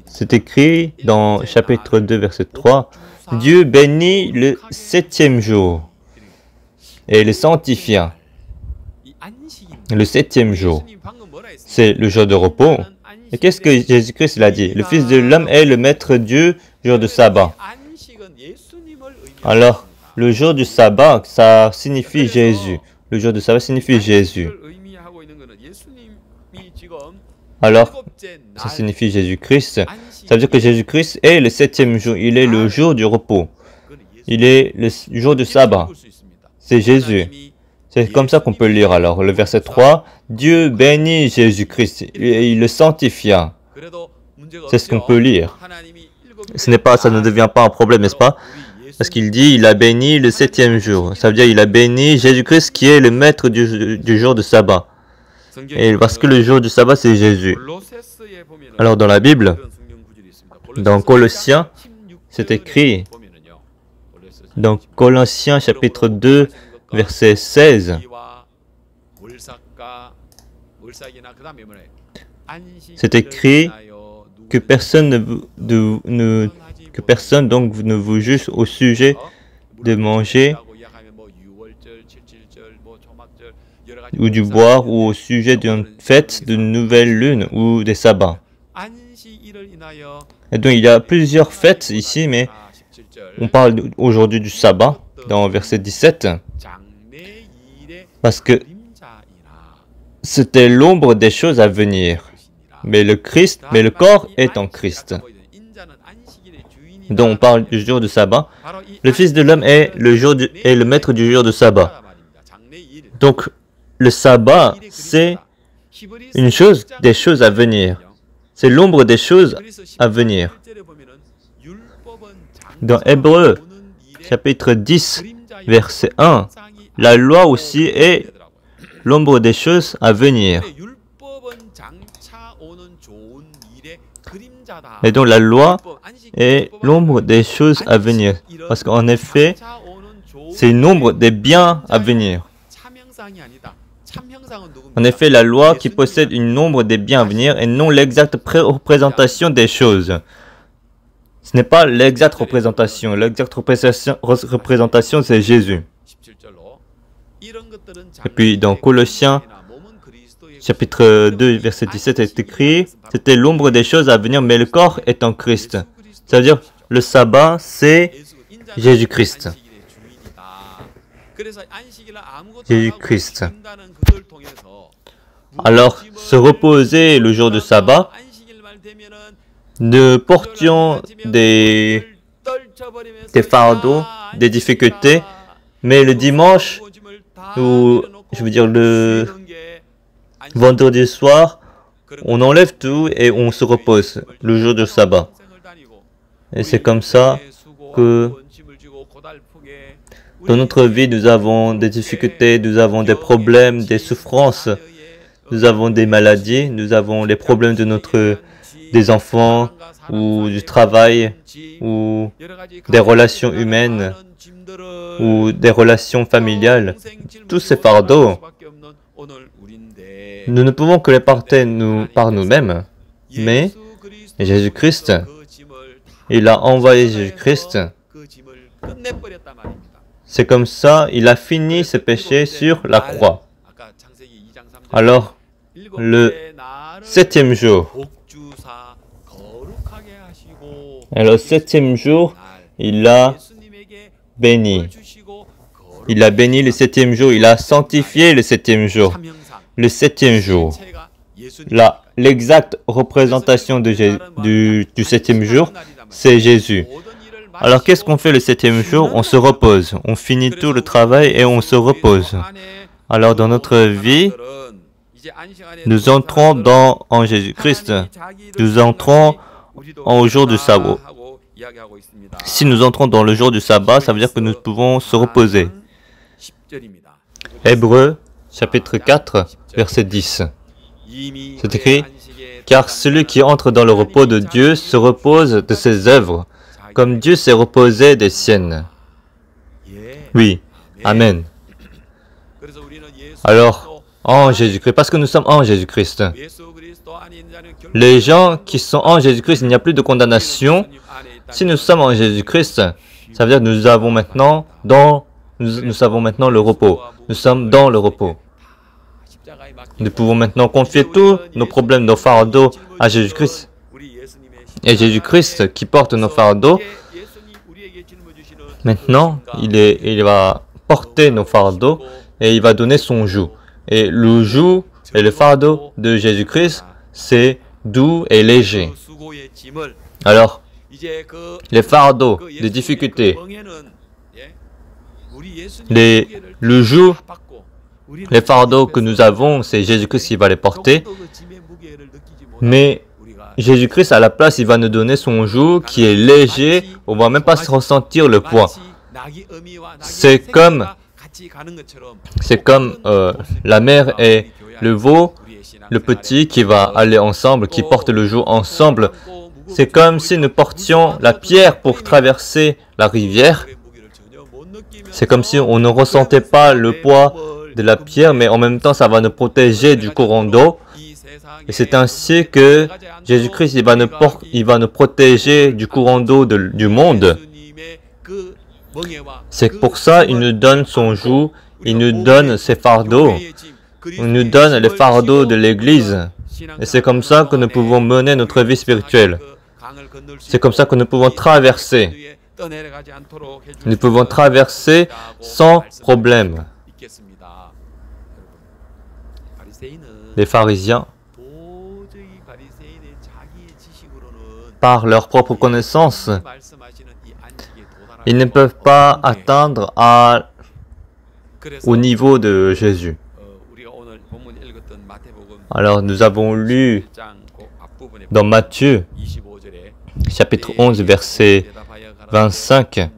[SPEAKER 1] C'est écrit dans chapitre 2, verset 3, « Dieu bénit le 7e jour et le sanctifia. » Le 7e jour, c'est le jour de repos. Et qu'est-ce que Jésus-Christ a dit? Le Fils de l'homme est le Maître Dieu, jour de sabbat. Alors, le jour du sabbat, ça signifie Jésus. Le jour de sabbat signifie Jésus. Alors, ça signifie Jésus-Christ. Ça veut dire que Jésus-Christ est le 7e jour. Il est le jour du repos. Il est le jour du sabbat. C'est Jésus. C'est comme ça qu'on peut lire alors. Le verset 3, Dieu bénit Jésus-Christ et il le sanctifia. C'est ce qu'on peut lire. Ça ne devient pas un problème, n'est-ce pas? Parce qu'il dit, il a béni le 7e jour. Ça veut dire, il a béni Jésus-Christ qui est le maître du jour de sabbat. Et parce que le jour du sabbat, c'est Jésus. Alors dans la Bible, dans Colossiens, c'est écrit, dans Colossiens chapitre 2, verset 16, c'est écrit que personne donc ne vous juge au sujet de manger ou du boire ou au sujet d'une fête de nouvelle lune ou des sabbats. Et donc il y a plusieurs fêtes ici, mais on parle aujourd'hui du sabbat dans verset 17 parce que c'était l'ombre des choses à venir. Mais le corps est en Christ. Donc on parle du jour du sabbat. Le Fils de l'homme est le maître du jour de sabbat. Donc le sabbat, c'est des choses à venir. C'est l'ombre des choses à venir. Dans Hébreux, chapitre 10, verset 1, la loi aussi est l'ombre des choses à venir. Et donc la loi est l'ombre des choses à venir. Parce qu'en effet, c'est une ombre des biens à venir. En effet, la loi qui possède une ombre des biens à venir et non l'exacte représentation des choses. Ce n'est pas l'exacte représentation. L'exacte représentation, c'est Jésus. Et puis dans Colossiens, chapitre 2, verset 17 est écrit, c'était l'ombre des choses à venir, mais le corps est en Christ. Ça veut dire, le sabbat, c'est Jésus-Christ. Jésus-Christ. Alors, se reposer le jour de sabbat, nous portions des fardeaux, des difficultés, mais le dimanche, ou je veux dire le vendredi soir, on enlève tout et on se repose le jour du sabbat. Et c'est comme ça que dans notre vie, nous avons des difficultés, nous avons des problèmes, des souffrances, nous avons des maladies, nous avons les problèmes de notre des enfants, ou du travail, ou des relations humaines, ou des relations familiales. Tous ces fardeaux, nous ne pouvons que les porter par nous-mêmes, mais Jésus-Christ, il a envoyé Jésus-Christ. C'est comme ça, il a fini ses péchés sur la croix. Alors, le 7e jour, il a béni. Il a béni le 7e jour, il a sanctifié le 7e jour. Le 7e jour, l'exacte représentation du 7e jour, c'est Jésus. Alors qu'est-ce qu'on fait le 7e jour? On se repose. On finit tout le travail et on se repose. Alors dans notre vie, nous entrons en Jésus-Christ. Nous entrons au jour du sabbat. Si nous entrons dans le jour du sabbat, ça veut dire que nous pouvons se reposer. Hébreux, chapitre 4, verset 10. C'est écrit, « Car celui qui entre dans le repos de Dieu se repose de ses œuvres, comme Dieu s'est reposé des siennes. » Oui, Amen. Alors, en Jésus-Christ, parce que nous sommes en Jésus-Christ. Les gens qui sont en Jésus-Christ, il n'y a plus de condamnation. Si nous sommes en Jésus-Christ, ça veut dire que nous avons maintenant le repos. Nous sommes dans le repos. Nous pouvons maintenant confier tous nos problèmes, nos fardeaux à Jésus-Christ. Et Jésus-Christ qui porte nos fardeaux, maintenant, il va porter nos fardeaux et il va donner son joug. Et le joug et le fardeau de Jésus-Christ, c'est doux et léger. Alors, les fardeaux, les difficultés, le joug, les fardeaux que nous avons, c'est Jésus-Christ qui va les porter. Mais Jésus-Christ, à la place, il va nous donner son joug qui est léger. On ne va même pas ressentir le poids. C'est comme la mère et le veau, le petit qui va aller ensemble, qui porte le joug ensemble. C'est comme si nous portions la pierre pour traverser la rivière. C'est comme si on ne ressentait pas le poids de la pierre, mais en même temps, ça va nous protéger du courant d'eau. Et c'est ainsi que Jésus-Christ, il va nous protéger du courant d'eau du monde. C'est pour ça qu'il nous donne son joug, il nous donne ses fardeaux, il nous donne les fardeaux de l'Église. Et c'est comme ça que nous pouvons mener notre vie spirituelle. C'est comme ça que nous pouvons traverser. Nous pouvons traverser sans problème. Les pharisiens, par leur propre connaissance, ils ne peuvent pas atteindre au niveau de Jésus. Alors nous avons lu dans Matthieu, chapitre 11, verset 25.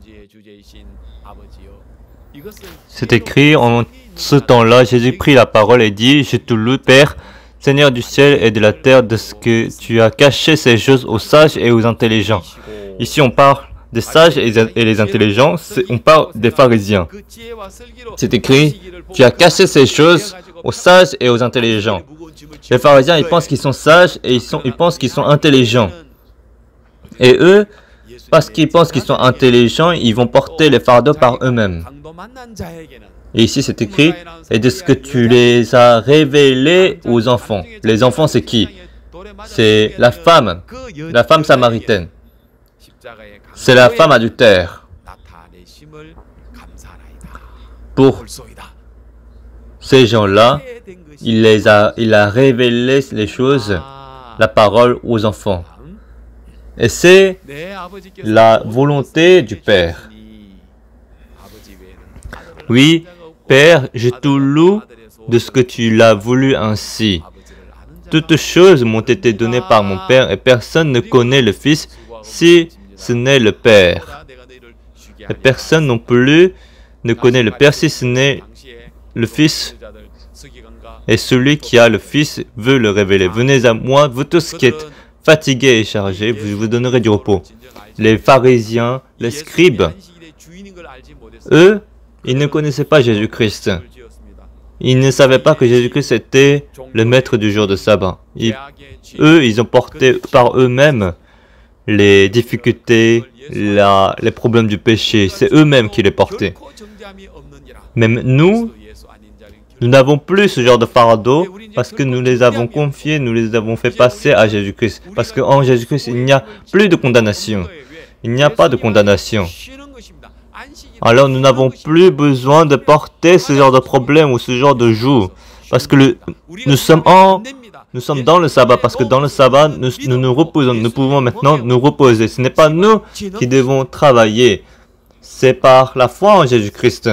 [SPEAKER 1] C'est écrit, en ce temps-là, Jésus prit la parole et dit, « Je te loue, Père, Seigneur du ciel et de la terre, de ce que tu as caché ces choses aux sages et aux intelligents. » Ici, on parle des sages et les intelligents, on parle des pharisiens. C'est écrit, « Tu as caché ces choses aux sages et aux intelligents. » Les pharisiens, ils pensent qu'ils sont sages et ils pensent qu'ils sont intelligents. Et eux, parce qu'ils pensent qu'ils sont intelligents, ils vont porter les fardeaux par eux-mêmes. Et ici, c'est écrit, « Et de ce que tu les as révélés aux enfants. » Les enfants, c'est qui? C'est la femme samaritaine. C'est la femme adultère. Pour ces gens-là, il a révélé les choses, la parole aux enfants. Et c'est la volonté du Père. Oui, Père, je te loue de ce que tu l'as voulu ainsi. Toutes choses m'ont été données par mon Père et personne ne connaît le Fils si ce n'est le Père. Et personne non plus ne connaît le Père si ce n'est le Fils. Et celui qui a le Fils veut le révéler. Venez à moi, vous tous qui êtes fatigué et chargé, je vous donnerai du repos. Les pharisiens, les scribes, eux, ils ne connaissaient pas Jésus-Christ. Ils ne savaient pas que Jésus-Christ était le maître du jour de sabbat. Eux, ils ont porté par eux-mêmes les difficultés, les problèmes du péché. C'est eux-mêmes qui les portaient. Même nous n'avons plus ce genre de fardeau parce que nous les avons confiés, nous les avons fait passer à Jésus-Christ. Parce qu'en Jésus-Christ, il n'y a plus de condamnation. Il n'y a pas de condamnation. Alors nous n'avons plus besoin de porter ce genre de problème ou ce genre de joug. Parce que nous sommes dans le sabbat, parce que dans le sabbat, nous nous reposons. Nous pouvons maintenant nous reposer. Ce n'est pas nous qui devons travailler. C'est par la foi en Jésus-Christ.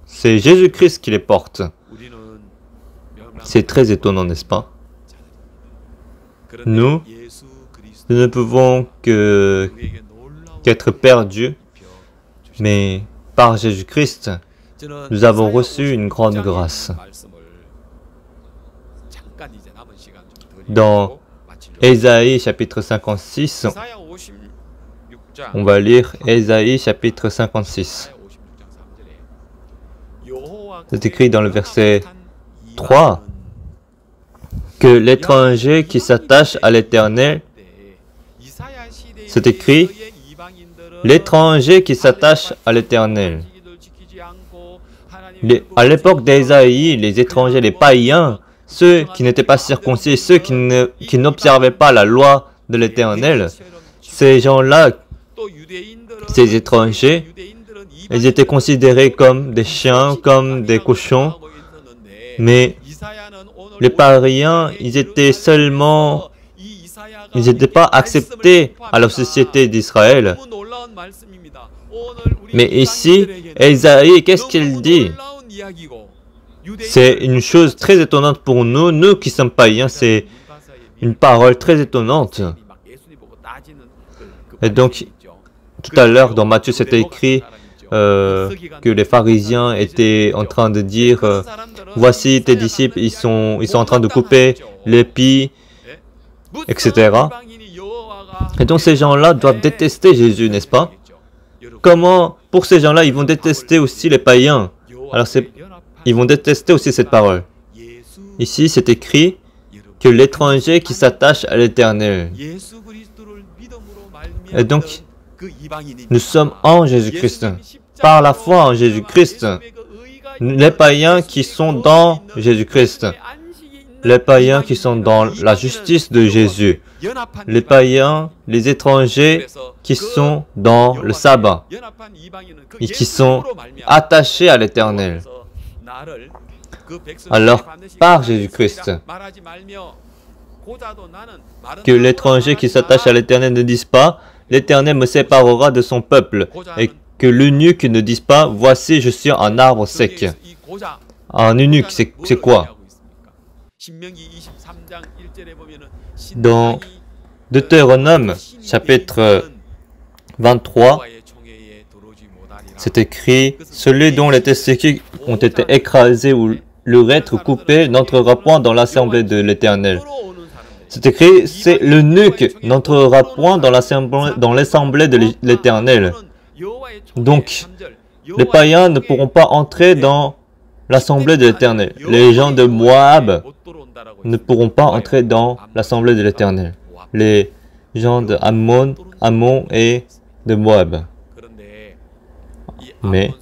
[SPEAKER 1] C'est Jésus-Christ qui les porte. C'est très étonnant, n'est-ce pas? Nous ne pouvons qu'être perdus, mais par Jésus-Christ, nous avons reçu une grande grâce. Dans Ésaïe chapitre 56, on va lire Ésaïe chapitre 56. C'est écrit dans le verset 3 que l'étranger qui s'attache à l'Éternel, c'est écrit l'étranger qui s'attache à l'Éternel. À l'époque d'Ésaïe, les étrangers, les païens, ceux qui n'étaient pas circoncis, ceux qui n'observaient pas la loi de l'Éternel, ces gens-là, ces étrangers, ils étaient considérés comme des chiens, comme des cochons, mais les païens, ils n'étaient pas acceptés à la société d'Israël. Mais ici, Ésaïe, qu'est-ce qu'il dit? C'est une chose très étonnante pour nous, nous qui sommes païens, c'est une parole très étonnante. Et donc, tout à l'heure, dans Matthieu, c'était écrit que les pharisiens étaient en train de dire voici tes disciples, ils sont en train de couper l'épi, etc. Et donc ces gens-là doivent détester Jésus, n'est-ce pas? Comment, pour ces gens-là, ils vont détester aussi les païens? Alors ils vont détester aussi cette parole. Ici, c'est écrit que l'étranger qui s'attache à l'Éternel. Et donc, nous sommes en Jésus-Christ. Par la foi en Jésus-Christ, les païens qui sont dans Jésus-Christ, les païens qui sont dans la justice de Jésus, les païens, les étrangers qui sont dans le sabbat et qui sont attachés à l'Éternel. Alors, par Jésus-Christ, que l'étranger qui s'attache à l'Éternel ne dise pas « L'Éternel me séparera de son peuple » et que l'eunuque ne dise pas « Voici, je suis un arbre sec ». Un eunuque, c'est quoi? Dans Deutéronome, chapitre 23, c'est écrit « Celui dont les testicules ont été écrasés ou l'urètre coupé n'entrera point dans l'assemblée de l'Éternel. » C'est écrit « C'est l'eunuque n'entrera point dans l'assemblée de l'Éternel. » Donc, les païens ne pourront pas entrer dans l'assemblée de l'Éternel. Les gens de Moab ne pourront pas entrer dans l'assemblée de l'Éternel. Les gens de Ammon et de Moab. Mais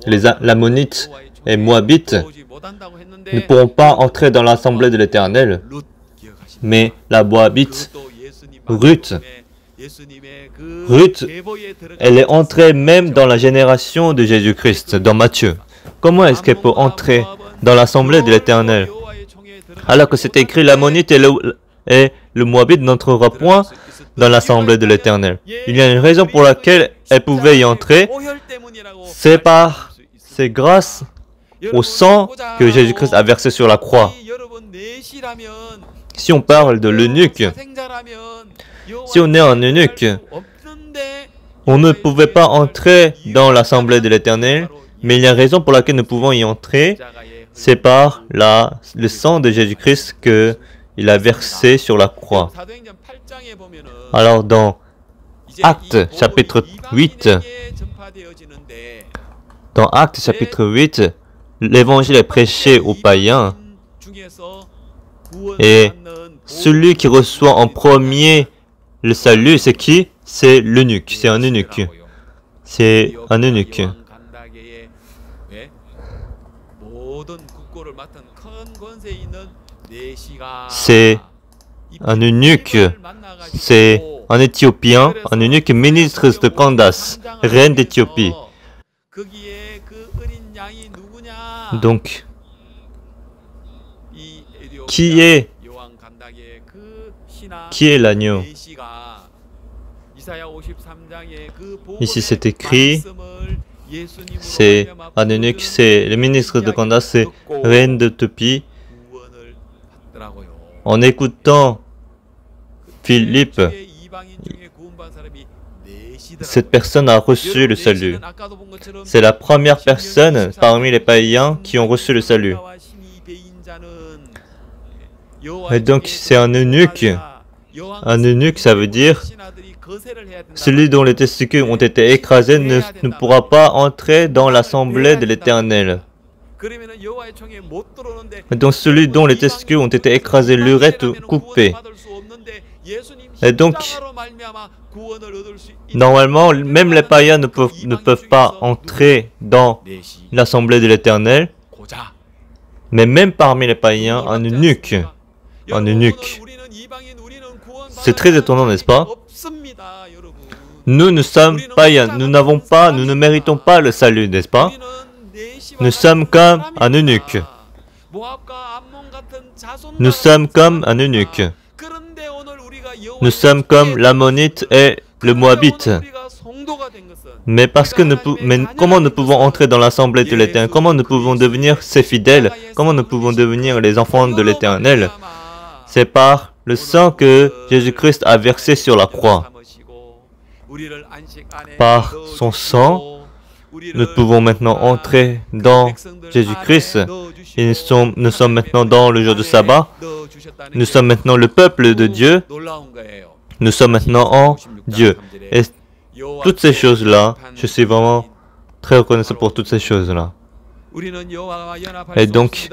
[SPEAKER 1] les Ammonites et Moabites ne pourront pas entrer dans l'assemblée de l'Éternel. Mais la Moabite, Ruth, elle est entrée même dans la génération de Jésus-Christ, dans Matthieu. Comment est-ce qu'elle peut entrer dans l'assemblée de l'Éternel? Alors que c'est écrit, l'Ammonite et le Moabite n'entrera point dans l'assemblée de l'Éternel. Il y a une raison pour laquelle elle pouvait y entrer. C'est grâce au sang que Jésus-Christ a versé sur la croix. Si on parle de l'eunuque, si on est un eunuque, on ne pouvait pas entrer dans l'assemblée de l'Éternel, mais il y a une raison pour laquelle nous pouvons y entrer, c'est par le sang de Jésus-Christ qu'il il a versé sur la croix. Alors dans Actes chapitre 8, l'évangile est prêché aux païens et celui qui reçoit en premier le salut, c'est qui? C'est l'eunuque, c'est un eunuque. C'est un eunuque. C'est un eunuque, c'est un Éthiopien, un eunuque ministre de Candace, reine d'Éthiopie. Donc, qui est l'agneau? Ici c'est écrit, c'est un eunuque, c'est le ministre de Candace, c'est reine d'Éthiopie. En écoutant Philippe, cette personne a reçu le salut. C'est la première personne parmi les païens qui ont reçu le salut. Et donc c'est un eunuque. Un eunuque, ça veut dire celui dont les testicules ont été écrasés ne pourra pas entrer dans l'assemblée de l'Éternel. Donc celui dont les testicules ont été écrasés, l'urètre coupé. Et donc, normalement, même les païens ne peuvent pas entrer dans l'assemblée de l'Éternel. Mais même parmi les païens, un eunuque. C'est très étonnant, n'est-ce pas? Nous sommes païens, nous ne méritons pas le salut, n'est-ce pas? Nous sommes comme un eunuque. Nous sommes comme un eunuque. Nous sommes comme l'Ammonite et le Moabite. Mais comment nous pouvons entrer dans l'assemblée de l'Éternel? Comment nous pouvons devenir ses fidèles? Comment nous pouvons devenir les enfants de l'Éternel? C'est par le sang que Jésus-Christ a versé sur la croix. Par son sang, nous pouvons maintenant entrer dans Jésus-Christ. Et nous sommes maintenant dans le jour de sabbat. Nous sommes maintenant le peuple de Dieu. Nous sommes maintenant en Dieu. Et toutes ces choses-là, je suis vraiment très reconnaissant pour toutes ces choses-là. Et donc,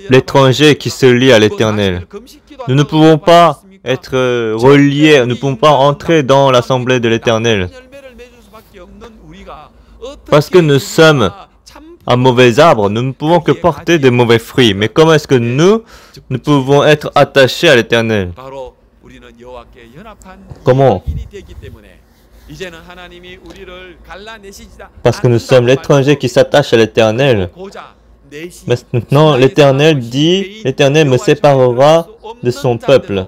[SPEAKER 1] l'étranger qui se lie à l'Éternel, nous ne pouvons pas être reliés, nous ne pouvons pas entrer dans l'assemblée de l'Éternel. Parce que nous sommes un mauvais arbre, nous ne pouvons que porter de mauvais fruits. Mais comment est-ce que nous pouvons être attachés à l'Éternel? Comment? Parce que nous sommes l'étranger qui s'attache à l'Éternel. Maintenant, l'Éternel dit, l'Éternel me séparera de son peuple.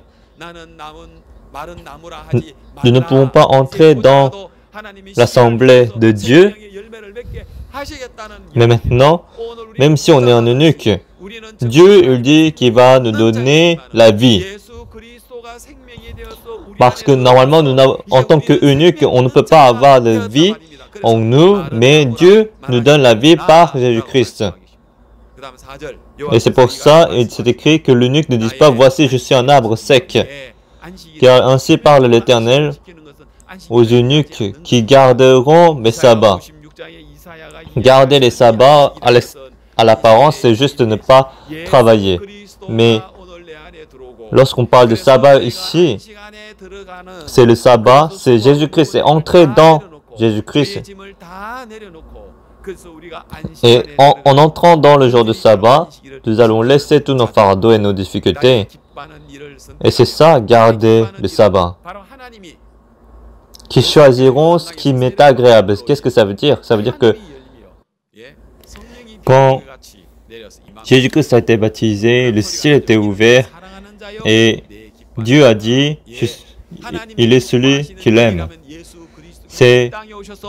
[SPEAKER 1] Nous ne pouvons pas entrer dans l'assemblée de Dieu. Mais maintenant, même si on est un eunuque, Dieu il dit qu'il va nous donner la vie. Parce que normalement, en tant qu'eunuque, on ne peut pas avoir de vie en nous, mais Dieu nous donne la vie par Jésus-Christ. Et c'est pour ça, il s'est écrit que l'eunuque ne dise pas « Voici, je suis un arbre sec ». Car ainsi parle l'Éternel aux eunuques qui garderont mes sabbats. Garder les sabbats à l'apparence, c'est juste ne pas travailler. Mais lorsqu'on parle de sabbat ici, c'est le sabbat, c'est Jésus-Christ, c'est entrer dans Jésus-Christ. Et en entrant dans le jour de sabbat, nous allons laisser tous nos fardeaux et nos difficultés. Et c'est ça, garder le sabbat. Qui choisiront ce qui m'est agréable. Qu'est-ce que ça veut dire? Ça veut dire que quand Jésus-Christ a été baptisé, le ciel était ouvert et Dieu a dit, il est celui qu'il aime.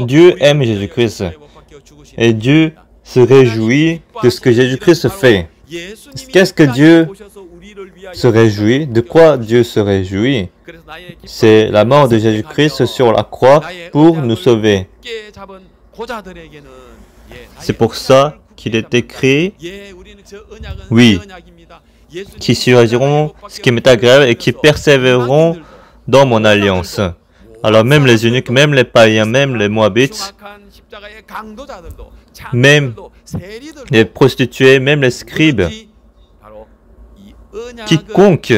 [SPEAKER 1] Dieu aime Jésus-Christ et Dieu se réjouit de ce que Jésus-Christ fait. Qu'est-ce que Dieu se réjouit? De quoi Dieu se réjouit? C'est la mort de Jésus-Christ sur la croix pour nous sauver. C'est pour ça qu'il est écrit, oui, qui choisiront ce qui m'est agréable et qui persévéreront dans mon alliance. Alors même les eunuques, même les païens, même les moabites, même les prostituées, même les scribes, quiconque,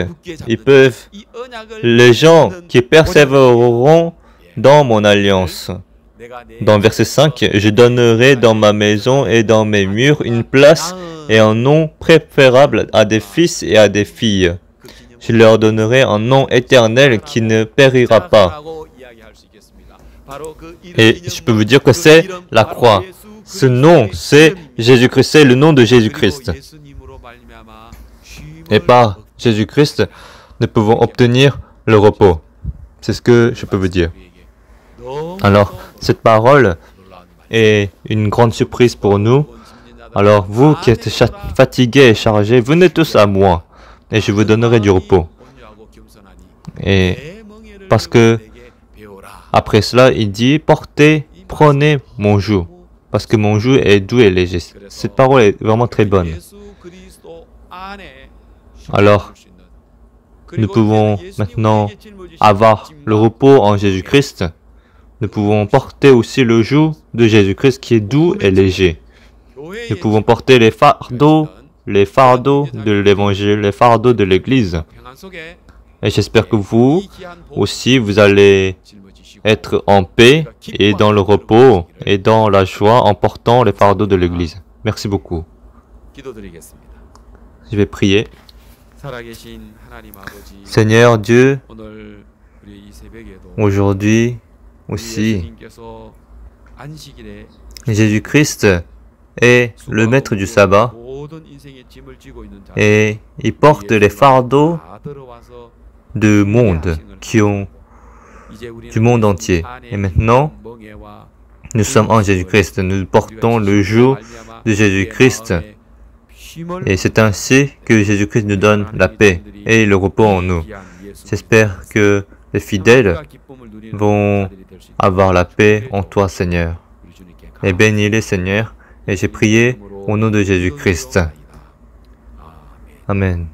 [SPEAKER 1] les gens qui persévéreront dans mon alliance. Dans verset 5, je donnerai dans ma maison et dans mes murs une place et un nom préférable à des fils et à des filles. Je leur donnerai un nom éternel qui ne périra pas. Et je peux vous dire que c'est la croix. Ce nom, c'est Jésus-Christ, c'est le nom de Jésus-Christ. Et par Jésus-Christ, nous pouvons obtenir le repos. C'est ce que je peux vous dire. Alors, cette parole est une grande surprise pour nous. Alors, vous qui êtes fatigués et chargés, venez tous à moi et je vous donnerai du repos. Et parce que après cela, il dit, prenez mon joug, parce que mon joug est doux et léger. Cette parole est vraiment très bonne. Alors, nous pouvons maintenant avoir le repos en Jésus-Christ. Nous pouvons porter aussi le joug de Jésus-Christ qui est doux et léger. Nous pouvons porter les fardeaux de l'Évangile, les fardeaux de l'Église. Et j'espère que vous aussi, vous allez être en paix et dans le repos et dans la joie en portant les fardeaux de l'Église. Merci beaucoup. Je vais prier. Seigneur Dieu, aujourd'hui aussi, Jésus-Christ est le maître du sabbat et il porte les fardeaux du monde entier. Et maintenant, nous sommes en Jésus-Christ. Nous portons le joug de Jésus-Christ. Et c'est ainsi que Jésus-Christ nous donne la paix et le repos en nous. J'espère que les fidèles vont avoir la paix en toi, Seigneur. Et bénis-les, Seigneur. Et j'ai prié au nom de Jésus-Christ. Amen.